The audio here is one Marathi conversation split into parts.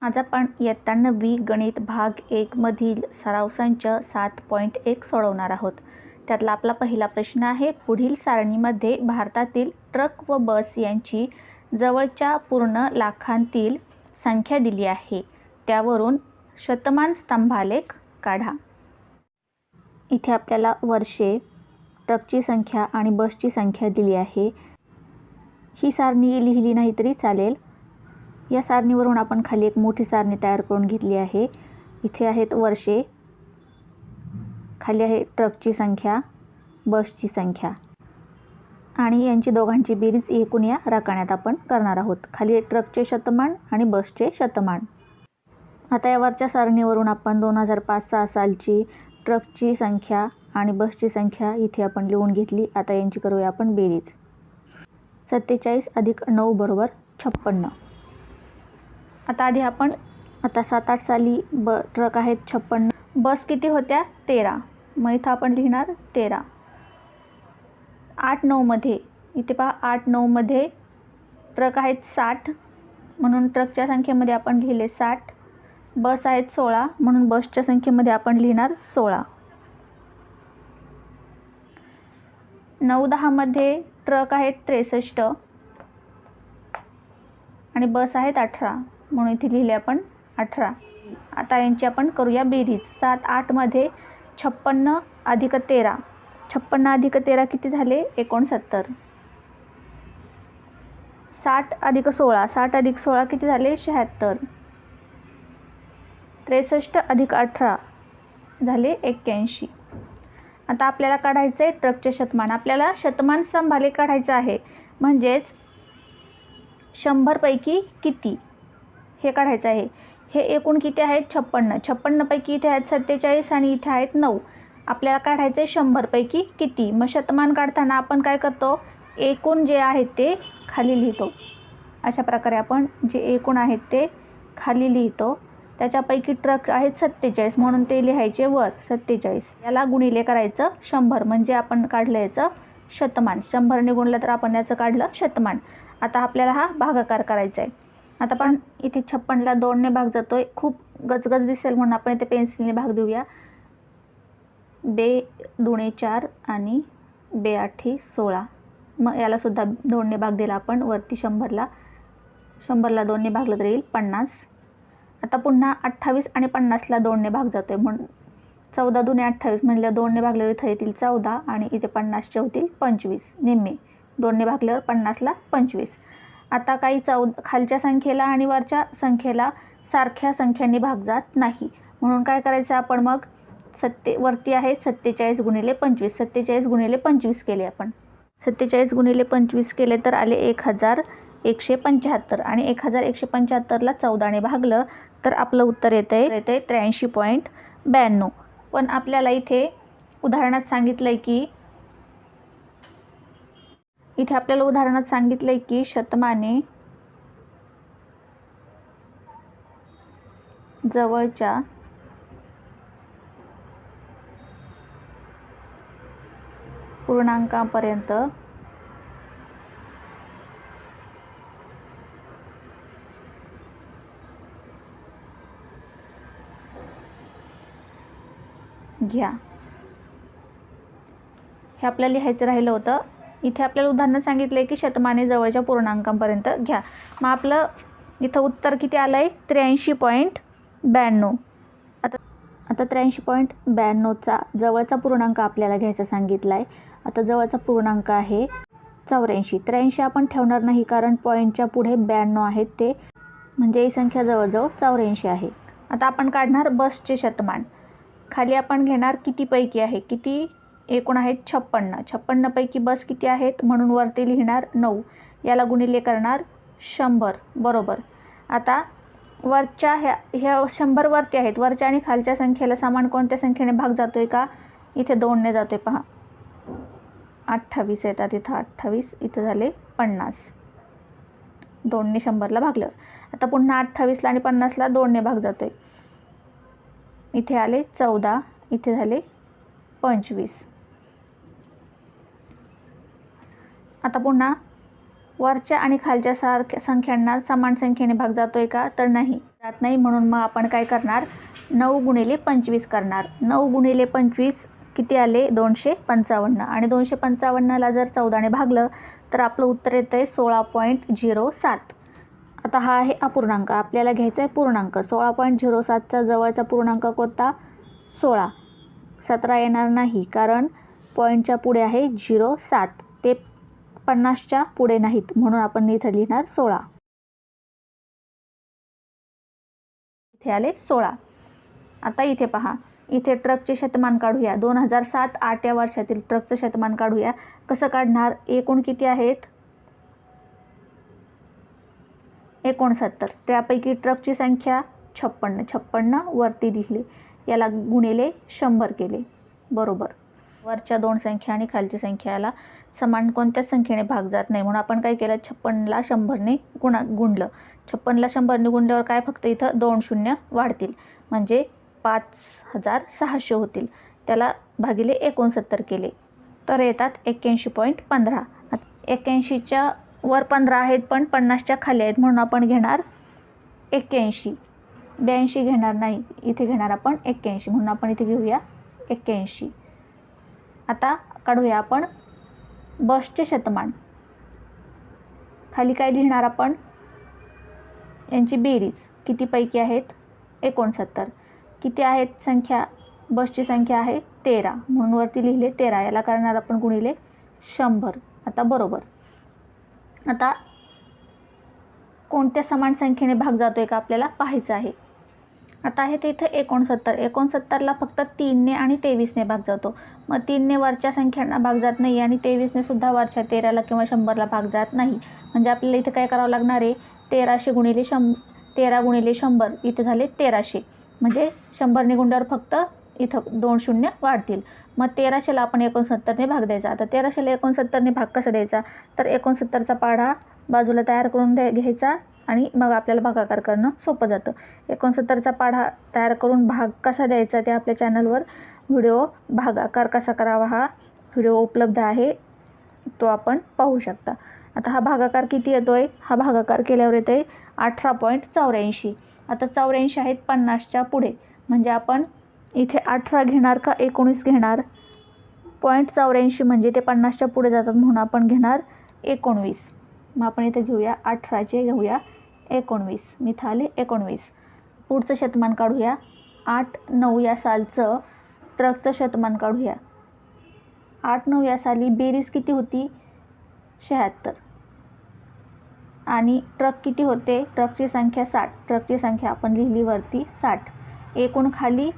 आज आपण इयत्ता 9वी गणित भाग 1 मधील सराव संच 7.1 सोडवणार आहोत। त्यातला आपला पहिला प्रश्न आहे, पुढील सारणीमध्ये भारतातील ट्रक व बस यांची जवळच्या पूर्ण लाखांतील संख्या दिली आहे, त्यावरून शतमान स्तंभालेख काढा। इथे आपल्याला वर्षे, ट्रकची संख्या आणि बसची संख्या दिली आहे। ही सारणी लिहिली नाही तरी चालेल। या सारणीवरून आपण खाली एक मोठी सारणी तयार करून घेतली आहे। इथे आहेत वर्षे, खाली आहे ट्रकची संख्या, बसची संख्या आणि यांची दोघांची बेरीज एकूण या रकान्यात आपण करणार आहोत। खाली ट्रकचे शतमान आणि बसचे शतमान। आता या वरच्या सारणीवरून आपण 2005-06 सालची ट्रकची संख्या आणि बसची संख्या इथे आपण लिहून घेतली। आता यांची करूया आपण बेरीज। 47 + 9 = 56। आता आधी आपण 7-8 साली ट्रक आहेत 56, बस किती होत्या 13, मग इथं आपण लिहिणार 13। 8-9 मध्ये इथे पहा 8-9 मध्ये ट्रक आहेत 60, म्हणून ट्रकच्या संख्येमध्ये आपण लिहिले 60। बस आहेत 16, म्हणून बसच्या संख्येमध्ये आपण लिहिणार 16। 9-10 मध्ये ट्रक आहेत 63 आणि बस आहेत 18, म्हणून इथे लिहिले आपण 18। आता यांची आपण करूया बेरीज। 7-8 मध्ये 56 + 13, 56 + 13 किती झाले 69। 60 + 16, 60 + 16 किती झाले 76। 63 + 18 झाले 81। आता आपल्याला काढायचे ट्रकचे शतमान। आपल्याला शतमान स्तंभालेख काढायचा आहे, म्हणजेच 100 पैकी किती हे काढायचं आहे। हे एकूण किती आहेत 56, 56 पैकी इथे आहेत 47 आणि इथे आहेत 9। आपल्याला काढायचे 100 पैकी किती। मग शतमान काढताना आपण काय करतो, एकूण जे आहेत ते खाली लिहितो। अशा प्रकारे आपण जे एकूण आहेत ते खाली लिहितो। त्याच्यापैकी ट्रक आहेत 47, म्हणून ते लिहायचे वर 47। याला गुणिले करायचं 100, म्हणजे आपण काढलं याचं शतमान। 100 ने गुणलं तर आपण याचं काढलं शतमान। आता आपल्याला हा भागाकार करायचा आहे। आता आपण इथे 56ला 2 ने भाग जातोय, खूप गजगज दिसेल म्हणून आपण इथे पेन्सिलने भाग देऊया। 2 × 4 आणि 2 × 8 = 16। मग याला सुद्धा 2 ने भाग दिला आपण वरती 100ला। 100ला 2 ने भागलं तर येईल 50। आता पुन्हा 28 आणि 50ला 2 ने भाग जातोय, म्हणून 14 × 2 = 28 म्हणलं 2 ने भागल्यावर इथं येतील 14 आणि इथे 50चे होतील 25 निम्मे। 2 ने भागल्यावर 50ला 25। आता काही खालच्या संख्येला आणि वरच्या संख्येला सारख्या संख्यांनी भाग जात नाही, म्हणून काय करायचं आपण मग वरती आहे 47 × 25, 47 × 25 केले आपण। 47 × 25 केले तर आले 1175 आणि 1175ला 14 ने भागलं तर आपलं उत्तर येतंय 83.92। पण आपल्याला इथे उदाहरणात सांगितलंय की शतमाने जवळच्या पूर्णांकापर्यंत घ्या। हे आपल्याला लिहायचं राहिलं होतं। इथे आपल्याला उदाहरणात सांगितलंय की शतमाने जवळच्या पूर्णांकापर्यंत घ्या। मग आपलं इथं उत्तर किती आलंय 83.92। आता 83.92चा जवळचा पूर्णांक आपल्याला घ्यायचा सांगितलाय। आता जवळचा पूर्णांक आहे 84। 83 आपण ठेवणार नाही, कारण पॉईंटच्या पुढे 92 आहेत ते, म्हणजे ही संख्या जवळजवळ 84 आहे। आता आपण काढणार बसचे शतमान। खाली आपण घेणार किती पैकी आहे, किती एकूण आहेत 56, 56 पैकी बस किती आहेत, म्हणून वरती लिहिणार 9। याला गुणिले करणार 100 बरोबर। आता वरच्या ह्या 100 वरती आहेत, वरच्या आणि खालच्या संख्येला समान कोणत्या संख्येने भाग जातोय का, इथे 2 ने जातोय पहा। 28 येतात इथं 28, इथं झाले 50। 2 ने 100ला भागलं। आता पुन्हा 28ला आणि 50ला 2 ने भाग जातोय, इथे आले 14, इथे झाले 25। आता पुन्हा वरच्या आणि खालच्या सारख्या संख्यांना समान संख्येने भाग जातोय का, तर नाही, जात नाही. म्हणून मग आपण काय करणार, 9 गुणिले 25 करणार. 9 गुणिले 25 किती आले, 255. आणि 255ला जर 14ने भागलं तर आपलं उत्तर येतं आहे 16.07. आता हा आहे अपूर्णांक, आपल्याला घ्यायचा आहे पूर्णांक. 16.07चा जवळचा पूर्णांक कोणता, 16. 17 येणार नाही, कारण पॉईंटच्या पुढे आहे 0.7, ते 50च्या पुढे नाहीत, म्हणून आपण इथं लिहिणार 16. इथे आले 16. आता इथे पहा, इथे ट्रकचे शतमान काढूया. 2007-8 या वर्षातील ट्रकचं शतमान काढूया. कसं काढणार, एकूण किती आहेत, 69. त्यापैकी ट्रकची संख्या 56 वरती लिहिली, याला गुणिले 100 केले, बरोबर. वरच्या 2 संख्या आणि खालची संख्याला समान कोणत्याच संख्येने भाग जात नाही, म्हणून आपण काय केलं, 56ला 100ने गुणलं. 56ला 100ने गुणल्यावर काय, फक्त इथं 2 शून्य वाढतील, म्हणजे 5600 होतील. त्याला भागिले 69 केले तर येतात 81.15. 81च्या वर 15 आहेत, पण 50च्या खाली आहेत, म्हणून आपण घेणार 81. 82 घेणार नाही, इथे घेणार आपण 81, म्हणून आपण इथे घेऊया 81. आता काढूया आपण बसचे शतमान. खाली काय लिहिणार आपण, यांची बेरीज किती पैकी आहेत, 69. किती आहेत संख्या, बसची संख्या आहे 13, म्हणून वरती लिहिले 13, याला करणार आपण गुणिले 100. आता बरोबर. आता कोणत्या समान संख्येने भाग जातोय का आपल्याला पाहायचं आहे. आता आहे ते इथं 69. 69ला फक्त 3ने आणि 23ने भाग जातो. मग 3ने वरच्या संख्यांना भाग जात नाही आणि 23ने सुद्धा वरच्या 13ला किंवा 100ला भाग जात नाही. म्हणजे आपल्याला इथं काय करावं लागणार आहे, 1300 गुणिले 13 गुणिले 100, इथे झाले 1300. म्हणजे 100ने गुणल्यावर फक्त इथं 2 शून्य वाढतील. मग 1300ला आपण 69ने भाग द्यायचा. आता 1300ला 69ने भाग कसा द्यायचा, तर 69चा पाढा बाजूला तयार करून घ्यायचा आणि मग आपल्याला भागाकार करणं सोपं जातं. 69चा पाढा तयार करून भाग कसा द्यायचा ते आपल्या चॅनलवर व्हिडिओ, भागाकार कसा करावा हा व्हिडिओ उपलब्ध आहे, तो आपण पाहू शकता. आता हा भागाकार किती येतोय, हा भागाकार केल्यावर येतोय 18.84. आता 84 आहेत 50च्या पुढे, म्हणजे आपण इथे 18 घेणार का 19 घेणार, 0.84 म्हणजे ते 50च्या पुढे जातात, म्हणून आपण घेणार 19. मग आपण इथे घेऊया 18चे घेऊया 19, इथं आले 19. पुढचं शतमान काढूया. 8-9 या सालचं ट्रकचं शतमान काढूया. 8-9 या साली बेरीज किती होती, 76. आणि ट्रक किती होते, ट्रकची संख्या 60. ट्रकची संख्या आपण लिहिली वरती 60. एकूण खाली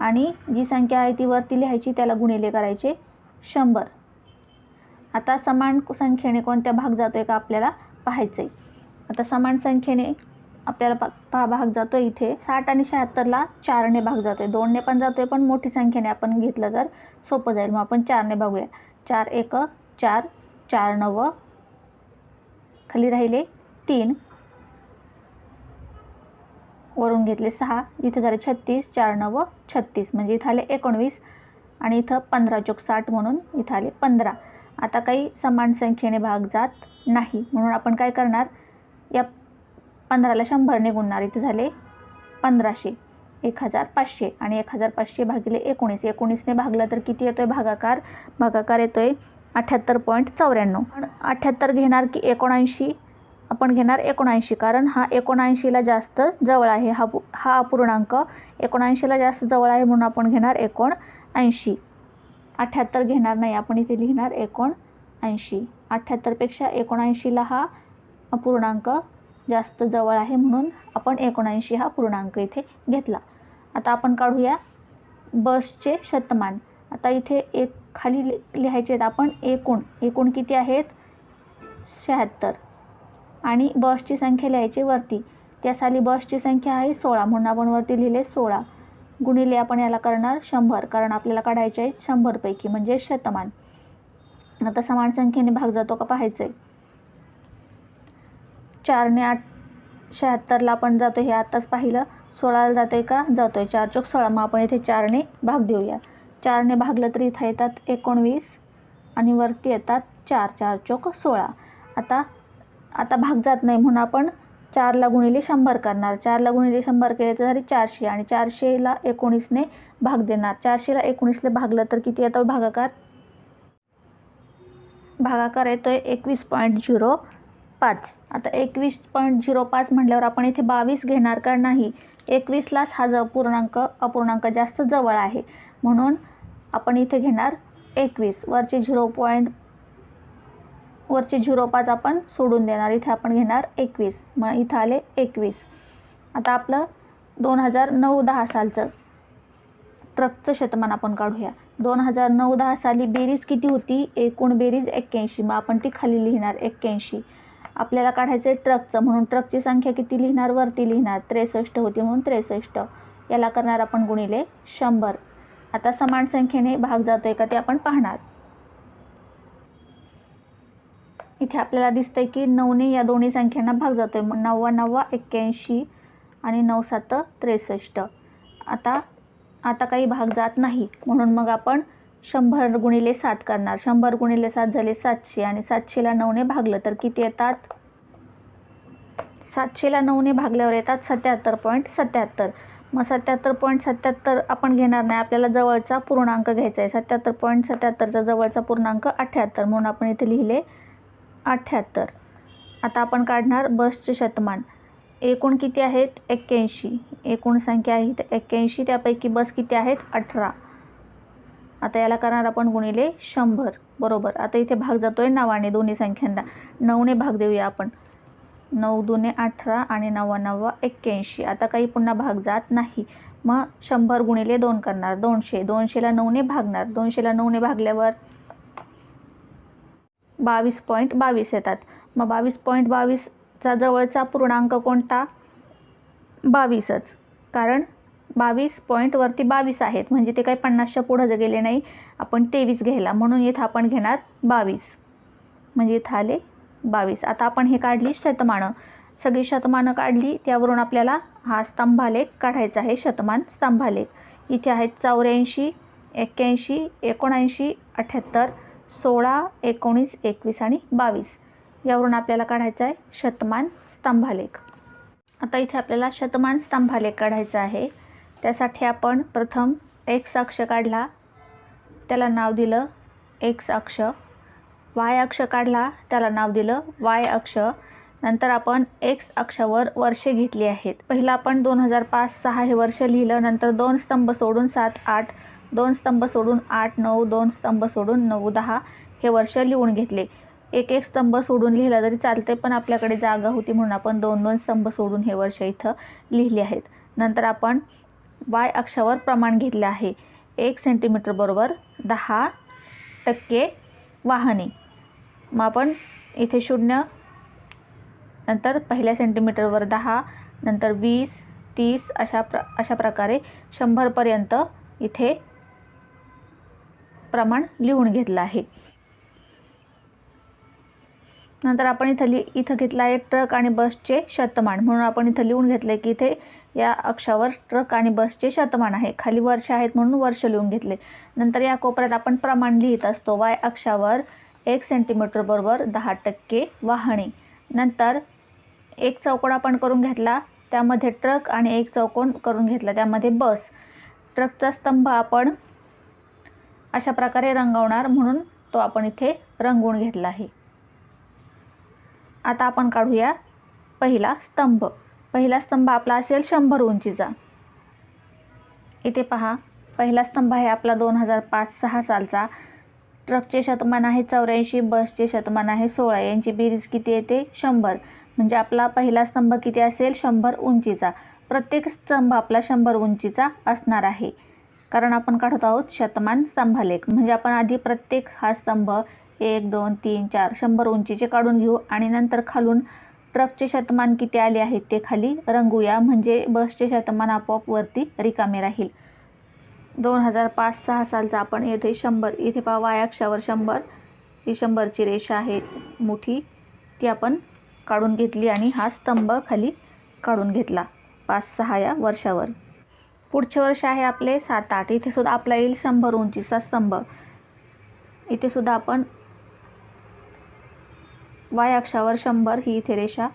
आणि जी संख्या आहे ती वरती लिहायची, त्याला गुणिले करायचे 100. आता समान संख्येने कोणत्या भाग जातोय का आपल्याला पाहायचं आहे. आता समान संख्येने आपल्याला भाग जातोय, इथे 60 आणि 76ला 4ने भाग जातोय, 2ने पण जातोय, पण मोठी संख्येने आपण घेतलं तर सोपं जाईल. मग आपण 4ने भागूया. 4 1 4, 4 9, खाली राहिले 3, वरून घेतले 6, इथे झाले 36, 4 9 36, म्हणजे इथं आले 19 आणि इथं 15 चौक 60, म्हणून इथं आले 15. आता काही समान संख्येने भाग जात नाही, म्हणून आपण काय करणार, या 15ला 100ने गुणणार. इथे झाले 1500, 1500 आणि 1500 भागिले 19. 19ने भागलं तर किती येतोय भागाकार, भागाकार येतोय 78.94. 78 घेणार की 79, आपण घेणार 79, कारण हा 79ला जास्त जवळ आहे, हा अपूर्णांक 79ला जास्त जवळ आहे, म्हणून आपण घेणार 79. 78 घेणार नाही, आपण इथे लिहिणार 79. 78पेक्षा 79ला हा अपूर्णांक जास्त जवळ आहे, म्हणून आपण 79 हा पूर्णांक इथे घेतला. आता आपण काढूया बसचे शतमान. आता इथे एक खाली लिहायचे आहेत आपण एकूण किती आहेत, 76. आणि बसची संख्या लिहायची वरती. त्या साली बसची संख्या आहे 16, म्हणून आपण वरती लिहिले 16. गुणिले आपण याला करणार 100, कारण आपल्याला काढायचे आहे 100 पैकी, म्हणजे शतमान. आता समान संख्येने भाग जातो का पाहायचं आहे. 4ने 76ला आपण जातो, हे आत्ताच पाहिलं. 16ला जातोय का, जातोय. 4 चौक 16, मग आपण इथे 4ने भाग देऊया. 4ने भागलं तर इथं येतात 19 आणि वरती येतात 4, 4 चौक 16. आता आता भाग जात नाही म्हणून आपण 4ला गुणिले 100 करणार. 4ला गुणिले 100 केले तर झाले 400 आणि 400ला 19ने भाग देणार. 400ला 19ने भागलं तर किती येतो भागाकार? भागाकार येतोय 21.05. आता 21.05 म्हटल्यावर आपण इथे 22 घेणार का? नाही, 21लाच हा अपूर्णांक जास्त जवळ आहे म्हणून आपण इथे घेणार 21. वरचे 0.5 आपण सोडून देणार. इथे आपण घेणार 21. मग इथं आले 21. आता आपलं 2009-10 सालचं ट्रकचं शतमान आपण काढूया. 2009-10 साली बेरीज किती होती? एकूण बेरीज 81. मग आपण ती खाली लिहिणार 81. आपल्याला काढायचं आहे ट्रकचं म्हणून ट्रकची संख्या किती लिहिणार? वरती लिहिणार. 63 होती म्हणून 63. याला करणार आपण गुणिले 100. आता समान संख्येने भाग जातोय का ते आपण पाहणार. इथे आपल्याला दिसतंय की 9ने या दोन्ही संख्यांना भाग जातोय. 9-9 81 आणि 9-7 63. आता काही भाग जात नाही म्हणून मग आपण 100 गुणिले 7 करणार. 100 गुणिले 7 झाले 700 आणि 700ला 9ने भागलं तर किती येतात? 700ला 9ने भागल्यावर येतात 77.77. मग 77.77 आपण घेणार नाही, आपल्याला जवळचा पूर्णांक घ्यायचा आहे. 77.77चा जवळचा पूर्णांक 78 म्हणून आपण इथे लिहिले 78. आता आपण काढणार बसचे शतमान. एकूण किती आहेत? 81. एकूण संख्या आहेत 81. त्यापैकी बस किती आहेत? 18. आता याला करणार आपण गुणिले 100. बरोबर. आता इथे भाग जातोय 9ने दोन्ही संख्यांना. 9ने भाग देऊया आपण. 9 दुने 18 आणि 9-9 81. आता काही पुन्हा भाग जात नाही. मग 100 गुणिले 2 करणार. 200. 200ला 9ने भागणार. 200ला 9ने भागल्यावर 22.22 येतात. मग 22.22चा जवळचा पूर्णांक कोणता? 22च. कारण 22 वरती 22 आहेत म्हणजे ते काही 50च्या पुढं गेले नाही. आपण 23 घ्यायला म्हणून इथं आपण घेणार 22. म्हणजे इथं आले 22. आता आपण हे काढली शतमानं. सगळी शतमानं काढली. त्यावरून आपल्याला हा स्तंभालेख काढायचा आहे. शतमान स्तंभालेख. इथे आहेत 84, 81, 79, 78, 16, 19, 21 आणि 22. यावरून आपल्याला काढायचा आहे शतमान स्तंभालेख. आता इथे आपल्याला शतमान स्तंभालेख काढायचा आहे. त्यासाठी आपण प्रथम एक्स अक्ष काढला, त्याला नाव दिलं एक्स अक्ष. वाय अक्ष काढला, त्याला नाव दिलं वाय अक्ष. नंतर आपण एक्स अक्षावर वर्षे घेतली आहेत. पहिला आपण 2005-06 हे वर्ष लिहिलं. नंतर 2 स्तंभ सोडून 7-8, 2 स्तंभ सोडून 8-9, 2 स्तंभ सोडून 9-10 हे वर्ष लिहून घेतले. एक स्तंभ सोडून लिहिला तरी चालते पण आपल्याकडे जागा होती म्हणून आपण 2-2 स्तंभ सोडून हे वर्ष इथं लिहिली आहेत. नंतर आपण वाय अक्षावर प्रमाण घेतले आहे. 1 सेंटीमीटर बरोबर 10% वाहने. मग आपण इथे 0, नंतर पहिल्या सेंटीमीटरवर 10, नंतर 20, 30 अशा प्रकारे 100पर्यंत इथे प्रमाण लिहून घेतलं आहे. नंतर आपण इथं घेतलं आहे ट्रक आणि बसचे शतमान म्हणून आपण इथं लिहून घेतले की इथे या अक्षावर ट्रक आणि बसचे शतमान आहे. खाली वर्ष आहेत म्हणून वर्ष लिहून घेतले. नंतर या कोपऱ्यात आपण प्रमाण लिहित असतो. वाय अक्षावर 1 सेंटीमीटर बरोबर 10% वाहने. नंतर एक चौकोन आपण करून घेतला, त्यामध्ये ट्रक आणि एक चौकोन करून घेतला, त्यामध्ये बस. ट्रकचा स्तंभ आपण अशा प्रकारे रंगवणार म्हणून तो आपण इथे रंगवून घेतला आहे. आता आपण काढूया पहिला स्तंभ. पहिला स्तंभ आपला असेल 100 उंचीचा. इथे पहा, पहिला स्तंभ आहे आपला 2005-06 सालचा. ट्रकचे शतमान आहे 84, बसचे शतमान आहे 16. यांची बेरीज किती येते? 100. म्हणजे आपला पहिला स्तंभ किती असेल? 100 उंचीचा. प्रत्येक स्तंभ आपला 100 उंचीचा असणार आहे कारण आपण काढत आहोत शतमान स्तंभालेख. म्हणजे आपण आधी प्रत्येक हा स्तंभ 1, 2, 3, 4 100 उंचीचे काढून घेऊ आणि नंतर खालून ट्रकचे शतमान किती आले आहेत ते खाली रंगूया. म्हणजे बसचे शतमान आपोआप वरती रिकामे राहील. 2005-06 सालचा आपण येथे 100, इथे पहा वाय अक्षावर 100, ही 100ची रेषा आहे मोठी, ती आपण काढून घेतली आणि हा स्तंभ खाली काढून घेतला 5-6 या वर्षावर. पुढचे वर्ष आहे आपले 7-8. इथे सुद्धा आपला येईल 100 उंचीचा स्तंभ. इथे सुद्धा आपण वाय अक्षावर 100 ही इथे रेषा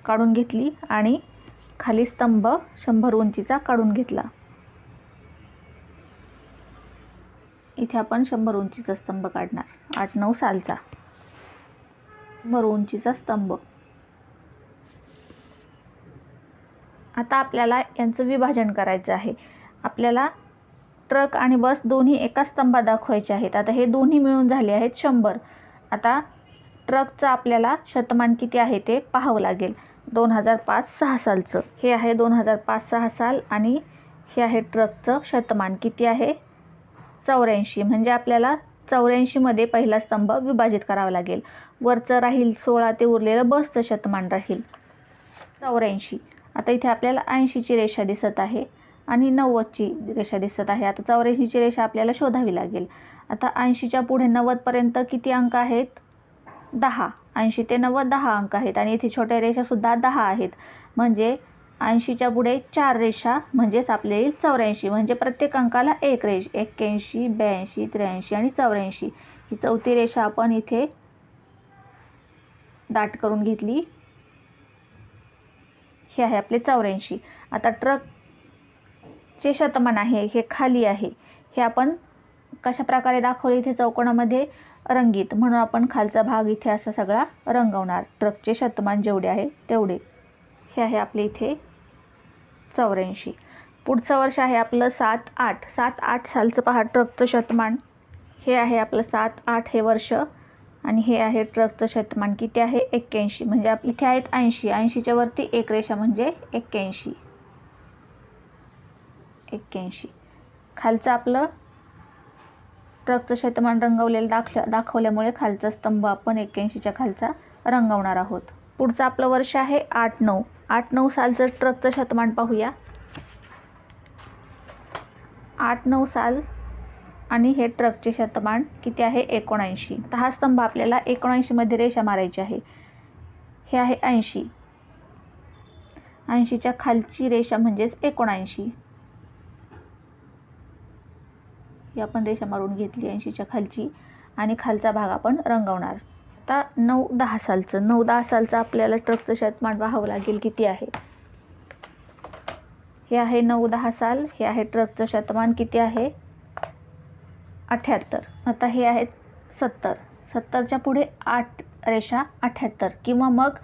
काढून घेतली आणि खाली स्तंभ 100 उंचीचा काढून घेतला. इथे आपण 100 उंचीचा स्तंभ काढणार. 8-9 सालचा 100 उंचीचा स्तंभ. आता आपल्याला यांचं विभाजन करायचं आहे. आपल्याला ट्रक आणि बस दोन्ही एका स्तंभात दाखवायचे आहेत. आता हे दोन्ही मिळून झाले आहेत 100. आता ट्रकचं आपल्याला शतमान किती आहे ते पाहावं लागेल. 2005-6 सालचं हे आहे. 2005-6 साल आणि हे आहे ट्रकचं शतमान किती आहे 84. म्हणजे आपल्याला 84 मध्ये पहिला स्तंभ विभाजित करावा लागेल. वरचं राहील 16 ते उरलेलं बसचं शतमान राहील 84. आता इथे आपल्याला 80ची रेषा दिसत आहे आणि 90ची रेषा दिसत आहे. आता 84ची रेषा आपल्याला शोधावी लागेल. आता 80च्या पुढे 90 पर्यंत किती अंक आहेत 10. 80 ते 90 10 अंक आहेत आणि इथे छोट्या रेषासुद्धा 10 आहेत. म्हणजे 80च्या पुढे 4 रेषा म्हणजेच आपले येईल 84. म्हणजे प्रत्येक अंकाला एक रेष 81 82 83 आणि 84. ही चौथी रेषा आपण इथे दाट करून घेतली. हे आहे आपले 84. आता ट्रकचे शतमान आहे हे खाली आहे. हे आपण कशा प्रकारे दाखवले इथे चौकोनामध्ये रंगीत, म्हणून आपण खालचा भाग इथे असा सगळा रंगवणार. ट्रकचे शतमान जेवढे आहे तेवढे. हे आहे आपले इथे 84. पुढचं वर्ष आहे आपलं 7-8. 7-8 सालचं पहा ट्रकचं शतमान. हे आहे आपलं 7-8 हे वर्ष आणि हे आहे ट्रकचं शतमान किती आहे 81. म्हणजे इथे आहेत 80. 80च्या वरती एक रेषा म्हणजे 81. 81. खालचं आपलं ट्रकचं शतमान रंगवलेलं दाखवल्यामुळे खालचा स्तंभ आपण 81च्या खालचा रंगवणार आहोत. पुढचं आपलं वर्ष आहे 8-9. 8-9 सालचं ट्रकचं शतमान पाहूया. 8-9 साल आणि हे ट्रकचे शतमान किती आहे 79. तर हा स्तंभ आपल्याला 79 मध्ये रेषा मारायची आहे. हे आहे 80. 80च्या खालची रेषा म्हणजेच 79. ही आपण रेषा मारून घेतली 80च्या खालची आणि खालचा भाग आपण रंगवणार. आता 9-10 सालचं 9-10 सालचं आपल्याला ट्रकचं शतमान पाहावं लागेल किती आहे. हे आहे 9-10 साल. हे आहे ट्रकचं शतमान किती आहे 78. आता हे आहेत 70. 70च्या पुढे 8 रेषा 78 किंवा मग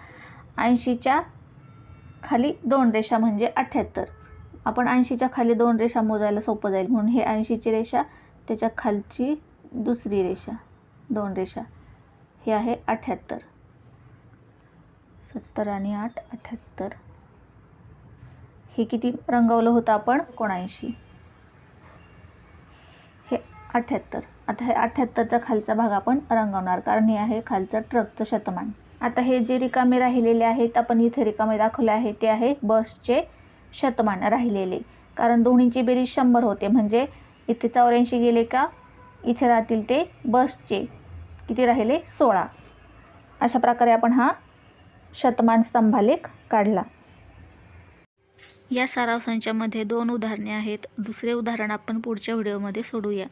80च्या खाली 2 रेषा म्हणजे 78. आपण 80च्या खाली 2 रेषा मोजायला सोपं जाईल म्हणून हे 80ची रेषा त्याच्या खालची दुसरी रेषा 2 रेषा. हे आहे 78. 70 आणि 8 78. हे किती रंगवलं होतं आपण 79. हे 78. आता हे 78चा खालचा भाग आपण रंगवणार कारण हे आहे खालचं ट्रकचं शतमान. आता हे जे रिकामे राहिलेले आहेत आपण इथे रिकामे दाखवले आहे ते आहे बसचे शतमान राहिलेले. कारण दोन्हीची बेरीज 100 होते म्हणजे इथे 84 गेले का इथे राहतील ते बसचे किती राहिले 16. अशा प्रकारे आपण हा शतमान स्तंभालेख काढला. या सराव संचामध्ये 2 उदाहरणे आहेत. दुसरे उदाहरण आपण पुढच्या व्हिडिओमध्ये सोडूया.